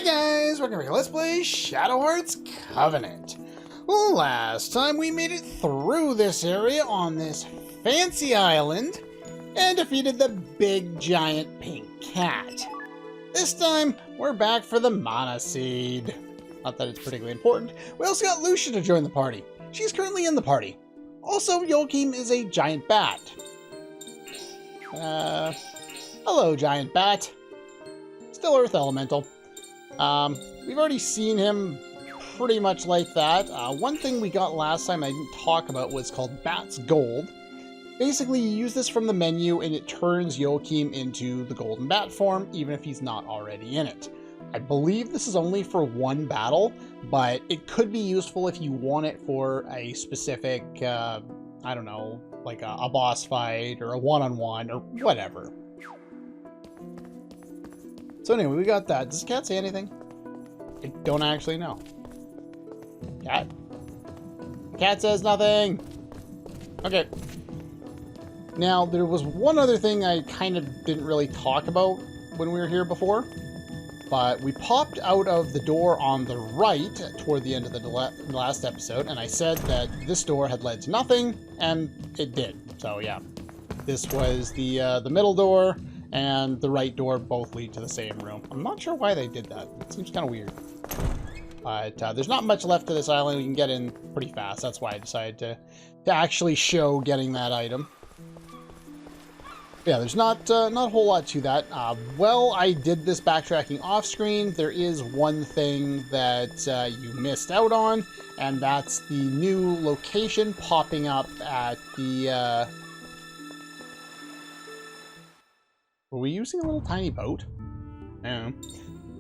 Hey guys, welcome back to Let's Play Shadow Hearts Covenant. Last time we made it through this area on this fancy island and defeated the big giant pink cat. This time, we're back for the mana seed. Not that it's particularly important. We also got Lucia to join the party. She's currently in the party. Also, Joachim is a giant bat. Hello, giant bat. Still Earth Elemental. We've already seen him pretty much like that. One thing we got last time I didn't talk about was called Bat's Gold. Basically, you use this from the menu and it turns Joachim into the golden bat form, even if he's not already in it. I believe this is only for one battle, but it could be useful if you want it for a specific, I don't know, like a boss fight or a one-on-one or whatever. So anyway, we got that. Does the cat say anything? I don't actually know. Cat? The cat says nothing! Okay. Now, there was one other thing I kind of didn't really talk about when we were here before. But we popped out of the door on the right toward the end of the last episode, and I said that this door had led to nothing, and it did. So yeah, this was the middle door, and the right door both lead to the same room. I'm not sure why they did that. It seems kind of weird. But there's not much left to this island. We can get in pretty fast. That's why I decided to actually show getting that item. Yeah, there's not a whole lot to that. Well, I did this backtracking off screen. There is one thing that you missed out on, and that's the new location popping up at the... Were we using a little tiny boat? No.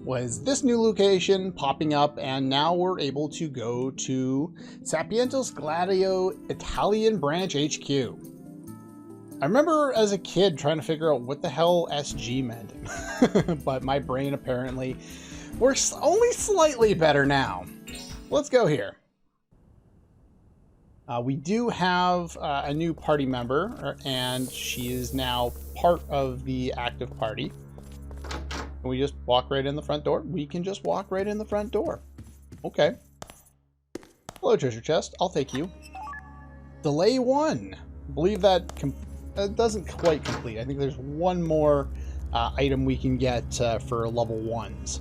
Was this new location popping up, and now we're able to go to Sapientos Gladio Italian Branch HQ. I remember as a kid trying to figure out what the hell SG meant, but my brain apparently works only slightly better now. Let's go here. We do have a new party member, and she is now part of the active party. Can we just walk right in the front door? We can just walk right in the front door. Okay. Hello, treasure chest. I'll take you. Delay 1. I believe that doesn't quite complete. I think there's one more item we can get for level 1s.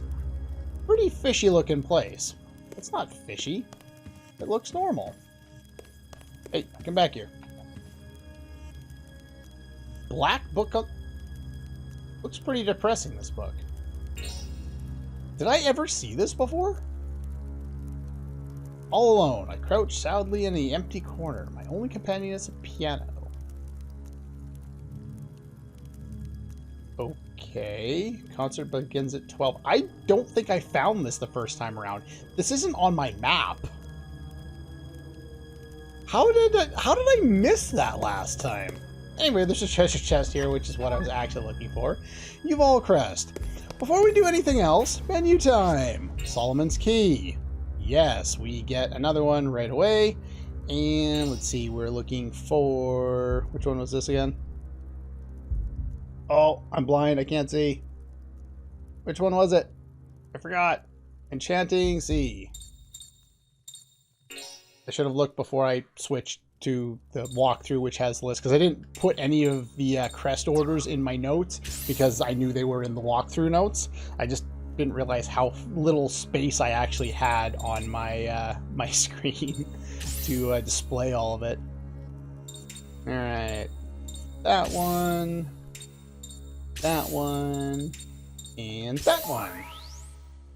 Pretty fishy looking place. It's not fishy. It looks normal. Hey, come back here. Black book. Looks pretty depressing, this book. Did I ever see this before? All alone, I crouch sadly in the empty corner. My only companion is a piano. Okay. Concert begins at 12. I don't think I found this the first time around. This isn't on my map. How did I miss that last time? Anyway, there's a treasure chest here, which is what I was actually looking for. You've all Crest. Before we do anything else, menu time. Solomon's Key. Yes, we get another one right away. And let's see, we're looking for... Which one was this again? Oh, I'm blind. I can't see. Which one was it? I forgot. Enchanting Sea. I should have looked before I switched to the walkthrough, which has the list, because I didn't put any of the Crest orders in my notes because I knew they were in the walkthrough notes. I just didn't realize how little space I actually had on my my screen to display all of it. All right, that one, and that one.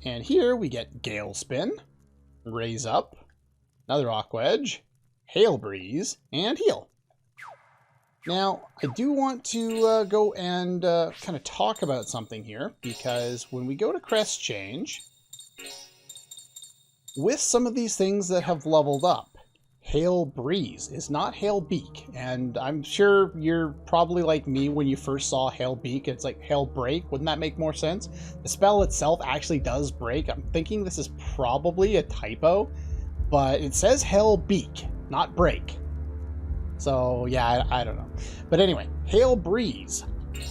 And here we get Gale Spin, Raise Up, another Aqua Edge, Hail Breeze, and Heal. Now, I do want to go and kind of talk about something here, because when we go to Crest Change, with some of these things that have leveled up, Hail Breeze is not Hail Beak, and I'm sure you're probably like me when you first saw Hail Beak, it's like Hail Break. Wouldn't that make more sense? The spell itself actually does break. I'm thinking this is probably a typo, but it says Hail Beak, not Break. So yeah, I don't know. But anyway, Hail Breeze.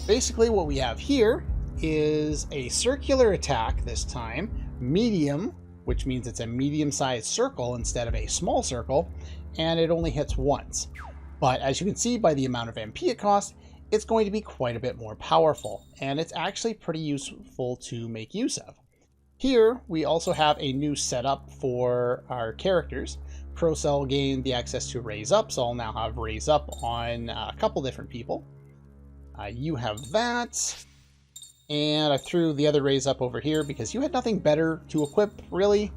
Basically what we have here is a circular attack this time medium, which means it's a medium-sized circle instead of a small circle, and it only hits once. But as you can see by the amount of MP it costs, it's going to be quite a bit more powerful, and it's actually pretty useful to make use of. Here, we also have a new setup for our characters. ProCell gained the access to Raise Up, so I'll now have Raise Up on a couple different people. You have that, and I threw the other Raise Up over here because you had nothing better to equip, really.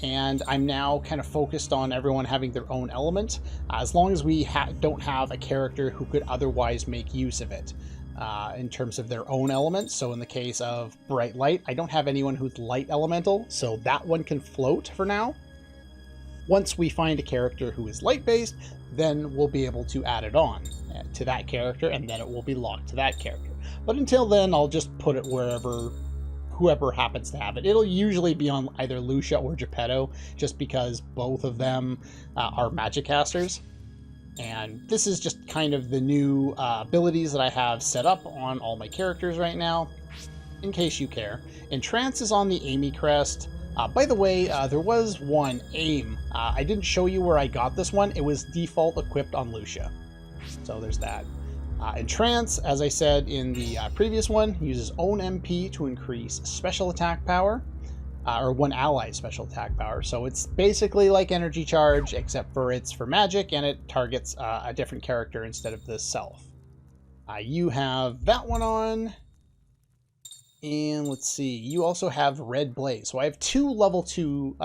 And I'm now kind of focused on everyone having their own element, as long as we don't have a character who could otherwise make use of it in terms of their own element. So in the case of Bright Light, I don't have anyone who's light elemental, so that one can float for now. Once we find a character who is light-based, then we'll be able to add it on to that character, and then it will be locked to that character. But until then, I'll just put it wherever whoever happens to have it. It'll usually be on either Lucia or Geppetto, just because both of them are magic casters. And this is just kind of the new abilities that I have set up on all my characters right now, in case you care. Entrance is on the Amy Crest. By the way, there was one, Aim. I didn't show you where I got this one. It was default equipped on Lucia. So there's that. Entrance, as I said in the previous one, uses own MP to increase special attack power, or one ally's special attack power. So it's basically like Energy Charge, except for it's for magic, and it targets a different character instead of the self. You have that one on, and let's see, you also have Red Blaze. So I have 2 level 2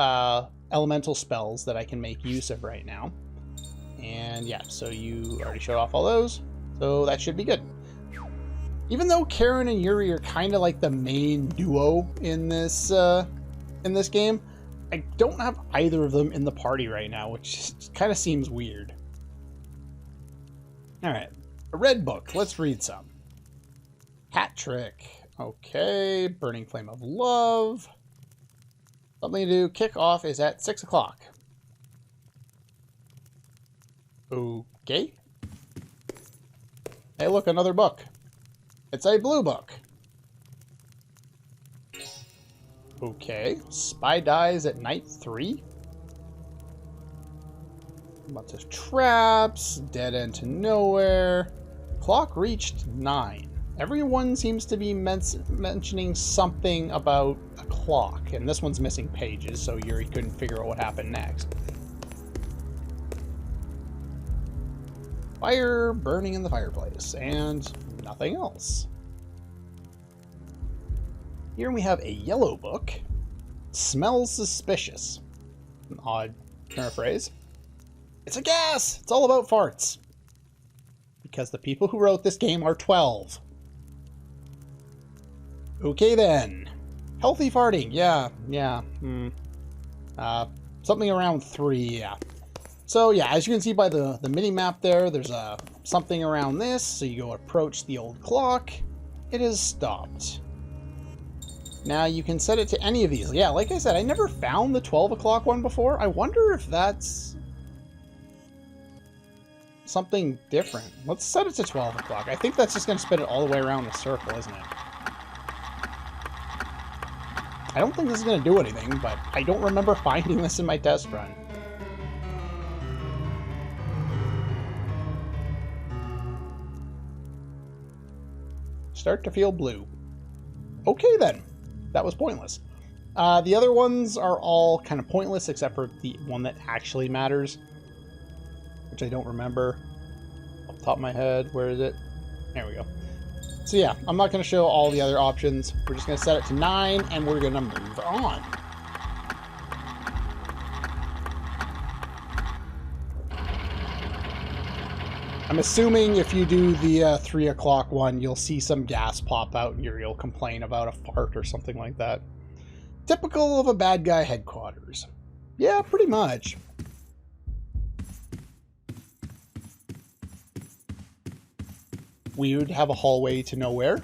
elemental spells that I can make use of right now. And yeah, so you already showed off all those. So that should be good. Even though Karen and Yuri are kind of like the main duo in this game, I don't have either of them in the party right now, which kind of seems weird. All right, a red book. Let's read some. Hat Trick. Okay, Burning Flame of Love. Something to do. Kick off is at 6 o'clock. Okay. Hey, look, another book. It's a blue book. Okay. Spy Dies at Night 3. Lots of traps. Dead end to nowhere. Clock reached 9. Everyone seems to be mentioning something about a clock. And this one's missing pages, so Yuri couldn't figure out what happened next. Fire burning in the fireplace, and nothing else. Here we have a yellow book. Smells suspicious. An odd turn of phrase. It's a gas! It's all about farts. Because the people who wrote this game are 12. Okay then. Healthy farting, yeah. Something around 3, yeah. So yeah, as you can see by the mini-map there, there's something around this, so you go approach the old clock. It is stopped. Now you can set it to any of these. Yeah, like I said, I never found the 12 o'clock one before. I wonder if that's something different. Let's set it to 12 o'clock. I think that's just going to spin it all the way around the circle, isn't it? I don't think this is going to do anything, but I don't remember finding this in my test run. Start to feel blue. Okay then. That was pointless. The other ones are all kind of pointless except for the one that actually matters, which I don't remember off the top of my head. Where is it? There we go. So yeah, I'm not going to show all the other options. We're just going to set it to 9 and we're going to move on. I'm assuming if you do the 3 o'clock one, you'll see some gas pop out and you'll complain about a fart or something like that. Typical of a bad guy headquarters. Yeah, pretty much. We would have a hallway to nowhere.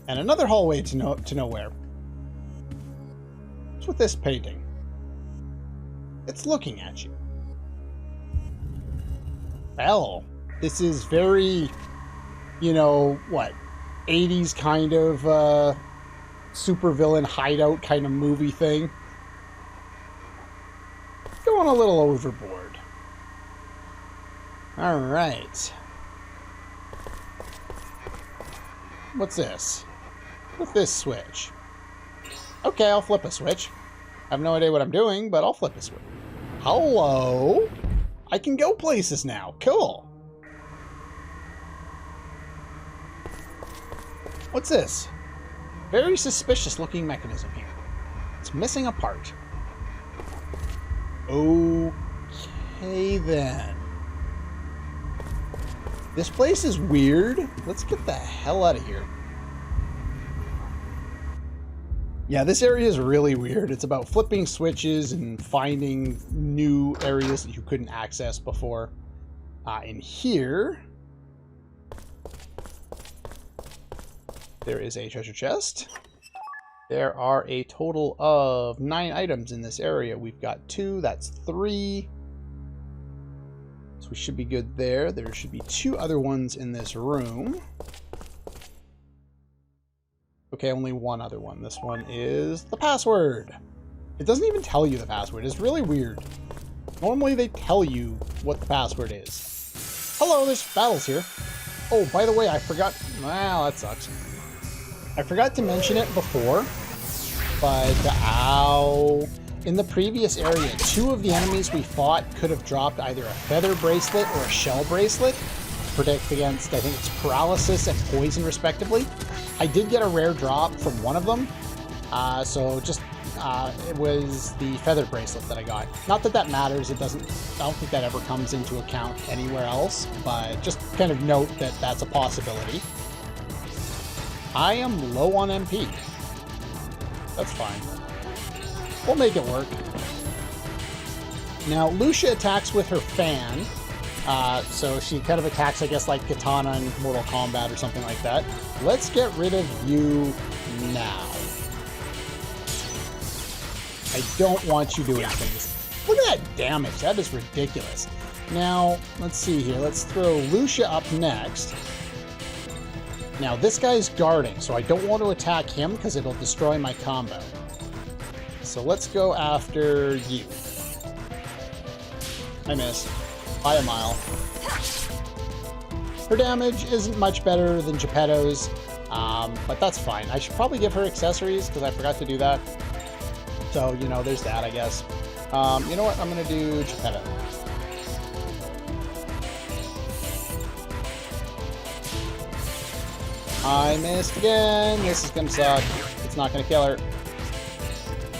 And another hallway to nowhere. What's with this painting? It's looking at you. Well, this is very, you know, what? 80s kind of supervillain hideout kind of movie thing. Going a little overboard. Alright. What's this? What's this switch? Okay, I'll flip a switch. I have no idea what I'm doing, but I'll flip a switch. Hello? I can go places now. Cool. What's this? Very suspicious looking mechanism here. It's missing a part. Okay then. This place is weird. Let's get the hell out of here. Yeah, this area is really weird. It's about flipping switches and finding new areas that you couldn't access before. In here, there is a treasure chest. There are a total of 9 items in this area. We've got 2, that's 3. So we should be good there. There should be 2 other ones in this room. Okay, only 1 other one. This one is the password. It doesn't even tell you the password. It's really weird. Normally they tell you what the password is. Hello, there's battles here. Oh, by the way, I forgot. Well, that sucks. I forgot to mention it before, but ow. In the previous area, 2 of the enemies we fought could have dropped either a feather bracelet or a shell bracelet. Protect against, I think it's paralysis and poison respectively. I did get a rare drop from one of them, so just it was the feather bracelet that I got. Not that that matters. It doesn't. I don't think that ever comes into account anywhere else, but just kind of note that that's a possibility. I am low on MP. That's fine. We'll make it work. Now, Lucia attacks with her fan. So she kind of attacks, I guess, like Katana in Mortal Kombat or something like that. Let's get rid of you now. I don't want you doing things. Look at that damage. That is ridiculous. Now, let's see here. Let's throw Lucia up next. Now, this guy's guarding, so I don't want to attack him because it'll destroy my combo. So let's go after you. I missed. By a mile. Her damage isn't much better than Geppetto's, but that's fine. I should probably give her accessories because I forgot to do that. So, you know, there's that, I guess. You know what? I'm going to do Geppetto. I missed again. This is going to suck. It's not going to kill her.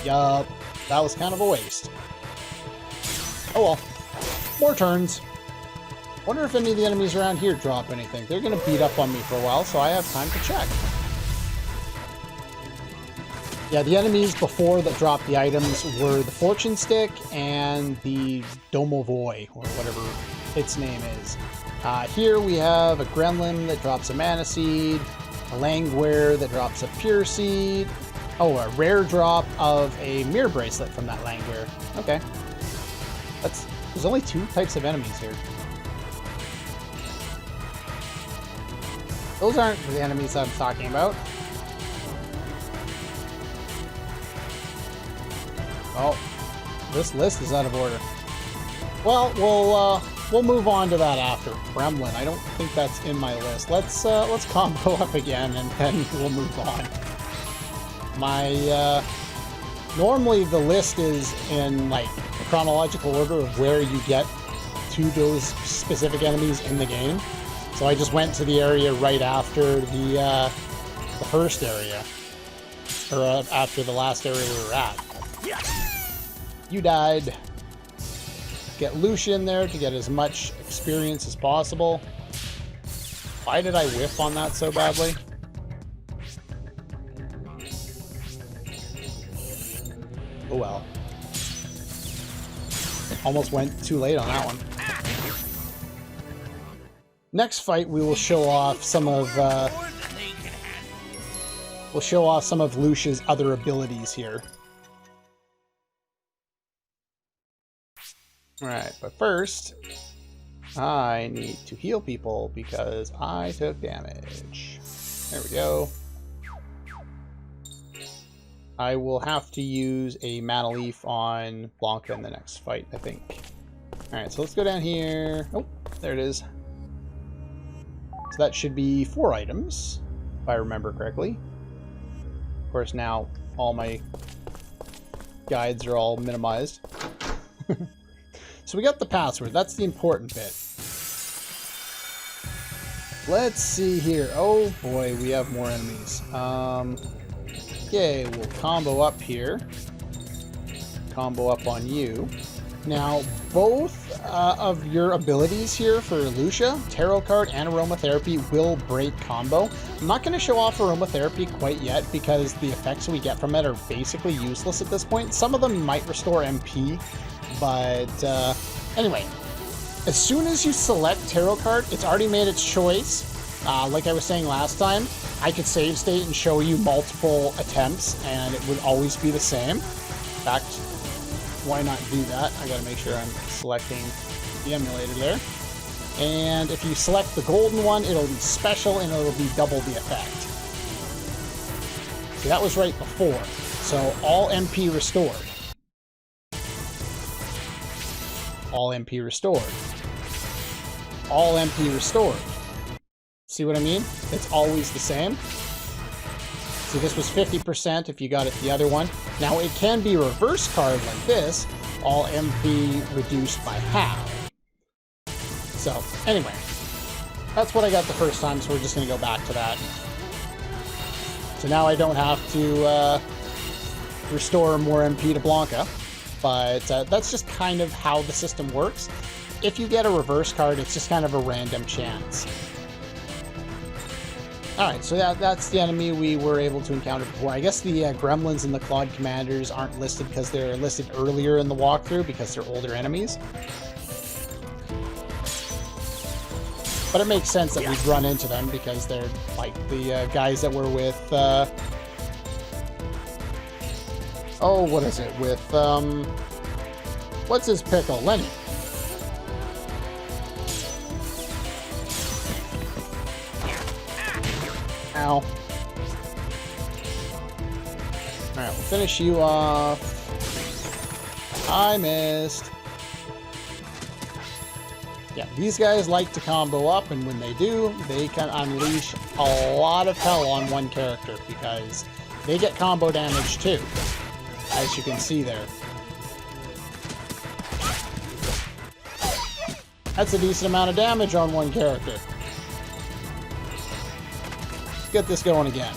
Yup. That was kind of a waste. Oh well. More turns. Wonder if any of the enemies around here drop anything. They're going to beat up on me for a while, so I have time to check. Yeah, the enemies before that dropped the items were the Fortune Stick and the Domovoi, or whatever its name is. Here we have a Gremlin that drops a Mana Seed, a Langware that drops a Pure Seed. Oh, a rare drop of a Mirror Bracelet from that Langware. Okay. There's only 2 types of enemies here. Those aren't the enemies I'm talking about. Oh, this list is out of order. Well, we'll move on to that after. Gremlin, I don't think that's in my list. Let's combo up again and then we'll move on. Normally the list is in like chronological order of where you get to those specific enemies in the game. So I just went to the area right after the first area, or after the last area we were at. You died. Get Lucia in there to get as much experience as possible. Why did I whiff on that so badly? Oh well. Almost went too late on that one. Next fight, we will show off some of Lucia's other abilities here. Alright, but first, I need to heal people because I took damage. There we go. I will have to use a mana leaf on Blanca in the next fight, I think. Alright, so let's go down here. Oh, there it is. So that should be 4 items, if I remember correctly. Of course, now all my guides are all minimized. So we got the password. That's the important bit. Let's see here. Oh boy, we have more enemies. Okay, we'll combo up here. Combo up on you. Now, both of your abilities here for Lucia, Tarot Card and Aromatherapy, will break combo. I'm not going to show off Aromatherapy quite yet because the effects we get from it are basically useless at this point. Some of them might restore MP, but anyway, as soon as you select Tarot Card, it's already made its choice. Like I was saying last time, I could save state and show you multiple attempts, and it would always be the same. In fact, why not do that? I gotta make sure I'm selecting the emulator there. And if you select the golden one, it'll be special and it'll be double the effect. See, that was right before. So all MP restored. All MP restored. All MP restored. See what I mean? It's always the same. See, this was 50% if you got it the other one. Now, it can be reverse card like this, all MP reduced by half. So, anyway, that's what I got the first time, so we're just going to go back to that. So now I don't have to restore more MP to Blanca, but that's just kind of how the system works. If you get a reverse card, it's just kind of a random chance. Alright, so that's the enemy we were able to encounter before. I guess the Gremlins and the Clawed Commanders aren't listed because they're listed earlier in the walkthrough because they're older enemies. But it makes sense that we'd run into them because they're like the guys that were with... oh, what is it? With, what's his pickle? Lenny. Ow. Alright, we'll finish you off. I missed. Yeah, these guys like to combo up, and when they do, they can unleash a lot of hell on one character because they get combo damage too, as you can see there. That's a decent amount of damage on one character. Get this going again.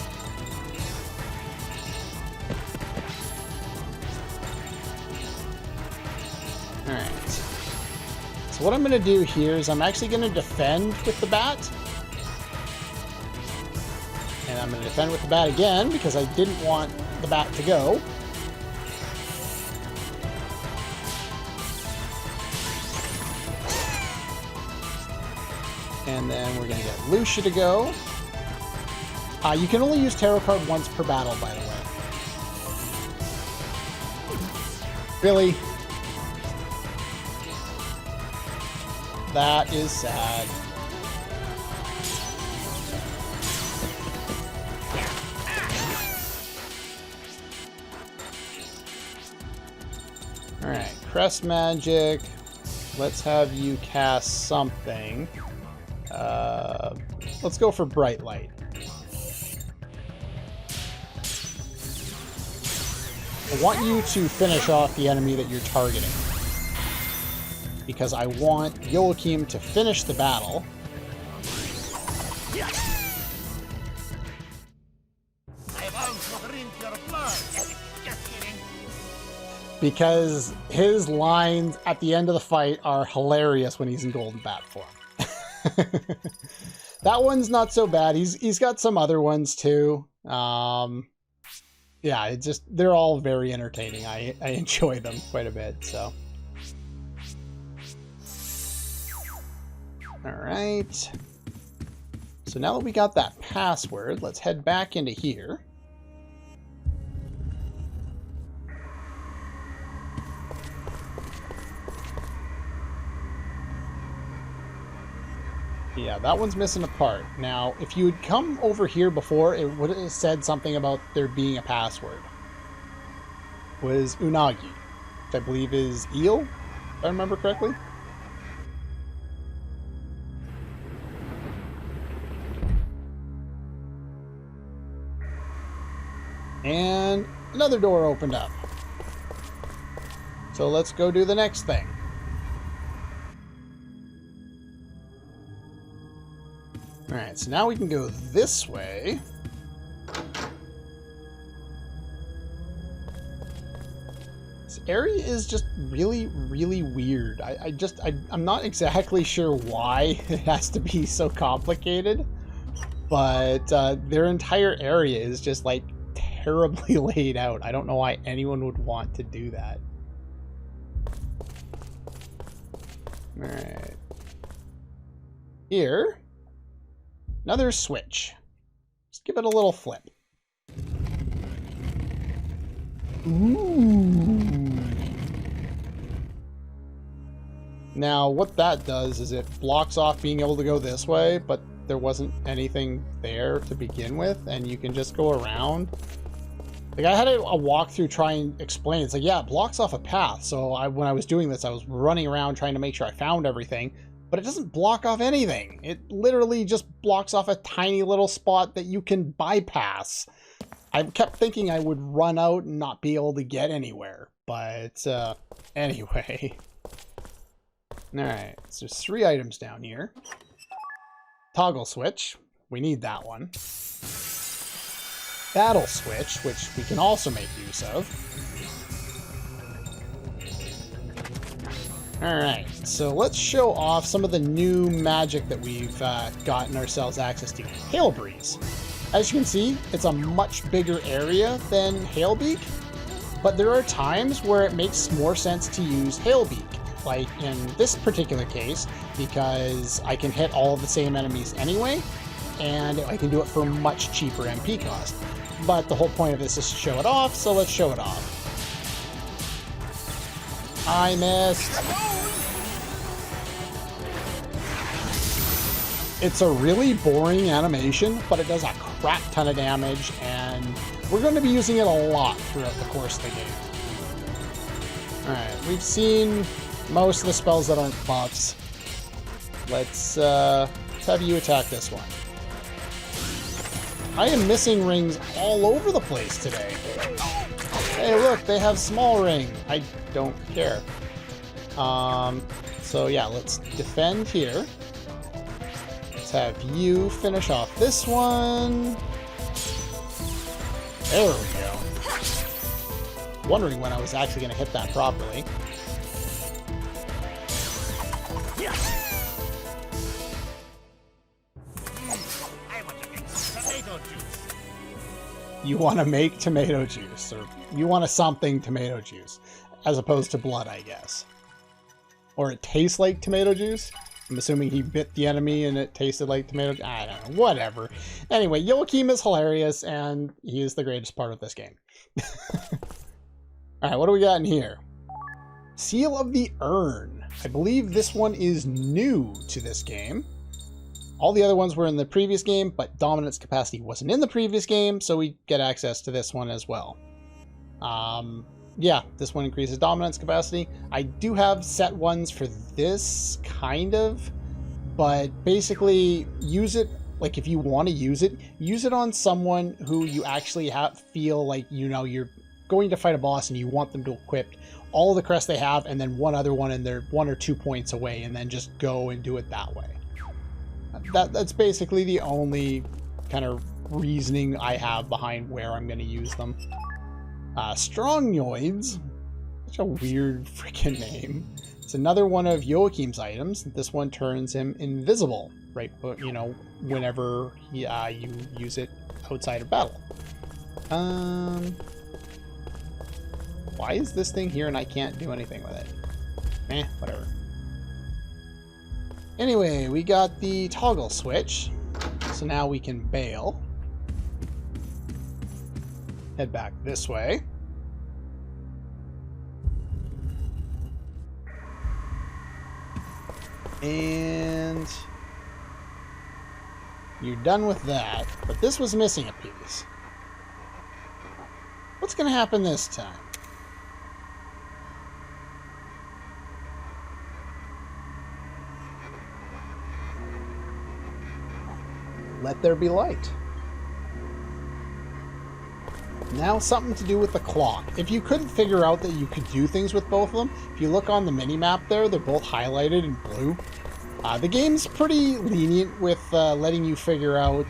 Alright. So what I'm going to do here is I'm actually going to defend with the bat. And I'm going to defend with the bat again because I didn't want the bat to go. And then we're going to get Lucia to go. You can only use Tarot Card once per battle, by the way. Really? That is sad. Alright, Crest Magic. Let's have you cast something. Let's go for Bright Light. I want you to finish off the enemy that you're targeting. Because I want Joachim to finish the battle. Because his lines at the end of the fight are hilarious when he's in Golden Bat form. That one's not so bad. He's got some other ones too. Yeah, it just, they're all very entertaining. I enjoy them quite a bit, so. Alright. So now that we got that password, let's head back into here. Yeah, that one's missing a part. Now, if you had come over here before, it would have said something about there being a password. It was Unagi, which I believe is eel, if I remember correctly. And another door opened up. So let's go do the next thing. Alright, so now we can go this way. This area is just really, really weird. I'm not exactly sure why it has to be so complicated, but their entire area is just like terribly laid out. I don't know why anyone would want to do that. Alright. Here. Another switch. Just give it a little flip. Ooh. Now, what that does is it blocks off being able to go this way, but there wasn't anything there to begin with, and you can just go around. Like, I had a walkthrough try and explain. It's like, yeah, it blocks off a path. So when I was doing this, I was running around trying to make sure I found everything. But it doesn't block off anything. It literally just blocks off a tiny little spot that you can bypass. I kept thinking I would run out and not be able to get anywhere. But anyway. Alright, so there's 3 items down here. Toggle switch. We need that one. Battle switch, which we can also make use of. Alright, so let's show off some of the new magic that we've gotten ourselves access to. Hail Breeze. As you can see, it's a much bigger area than Hailbeak, but there are times where it makes more sense to use Hailbeak. Like in this particular case, because I can hit all of the same enemies anyway, and I can do it for much cheaper MP cost. But the whole point of this is to show it off, so let's show it off. I missed. It's a really boring animation, but it does a crap ton of damage, and we're going to be using it a lot throughout the course of the game. Alright, we've seen most of the spells that aren't buffs. Let's have you attack this one. I am missing rings all over the place today. Hey, look, they have small ring. I don't care. So yeah, let's defend here. Let's have you finish off this one. There we go. Wondering when I was actually going to hit that properly. You want to make tomato juice, or you want a something tomato juice, as opposed to blood, I guess. Or it tastes like tomato juice. I'm assuming he bit the enemy and it tasted like tomato juice. I don't know, whatever. Anyway, Joachim is hilarious, and he is the greatest part of this game. Alright, what do we got in here? Seal of the Urn. I believe this one is new to this game. All the other ones were in the previous game, but dominance capacity wasn't in the previous game, so we get access to this one as well. Yeah, this one increases dominance capacity. I do have set ones for this, kind of, but basically use it, like if you want to use it on someone who you actually feel like, you know, you're going to fight a boss and you want them to equip all of the crests they have and then one other one and they're 1 or 2 points away, and then just go and do it that way. That's basically the only kind of reasoning I have behind where I'm going to use them. Strongnoids, such a weird freaking name. It's another one of Joachim's items. This one turns him invisible, right? But you know, whenever you use it outside of battle. Why is this thing here and I can't do anything with it? Whatever. Anyway, we got the toggle switch, so now we can bail. Head back this way. And You're done with that, but this was missing a piece. What's going to happen this time? Let there be light. Now something to do with the clock. If you couldn't figure out that you could do things with both of them, if you look on the mini-map there, they're both highlighted in blue. The game's pretty lenient with letting you figure out,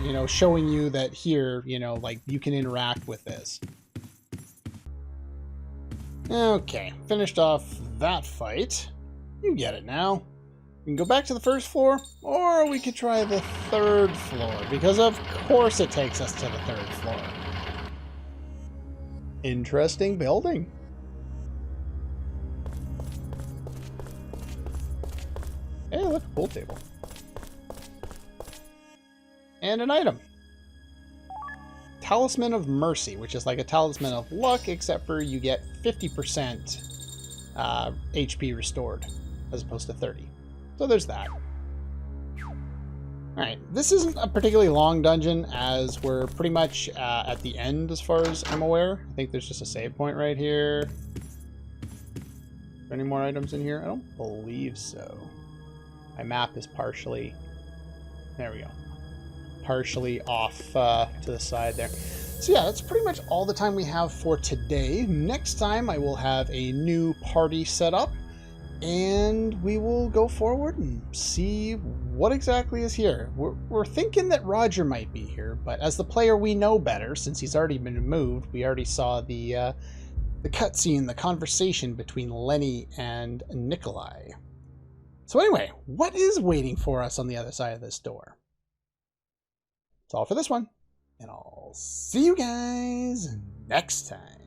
you know, showing you that here, you know, like, you can interact with this. Okay, finished off that fight. You get it now. We can go back to the first floor, or we could try the third floor, because of course it takes us to the third floor. Interesting building. Hey, look, a pool table. And an item. Talisman of Mercy, which is like a Talisman of Luck, except for you get 50% HP restored, as opposed to 30. So there's that. Alright, this isn't a particularly long dungeon, as we're pretty much at the end as far as I'm aware. I think there's just a save point right here. Are there any more items in here? I don't believe so. My map is partially... There we go. Partially off to the side there. So yeah, that's pretty much all the time we have for today. Next time I will have a new party set up, and we will go forward and see what exactly is here. We're thinking that Roger might be here, but as the player we know better, since he's already been removed. We already saw the cutscene, the conversation between Lenny and Nikolai. So anyway, what is waiting for us on the other side of this door? That's all for this one, and I'll see you guys next time.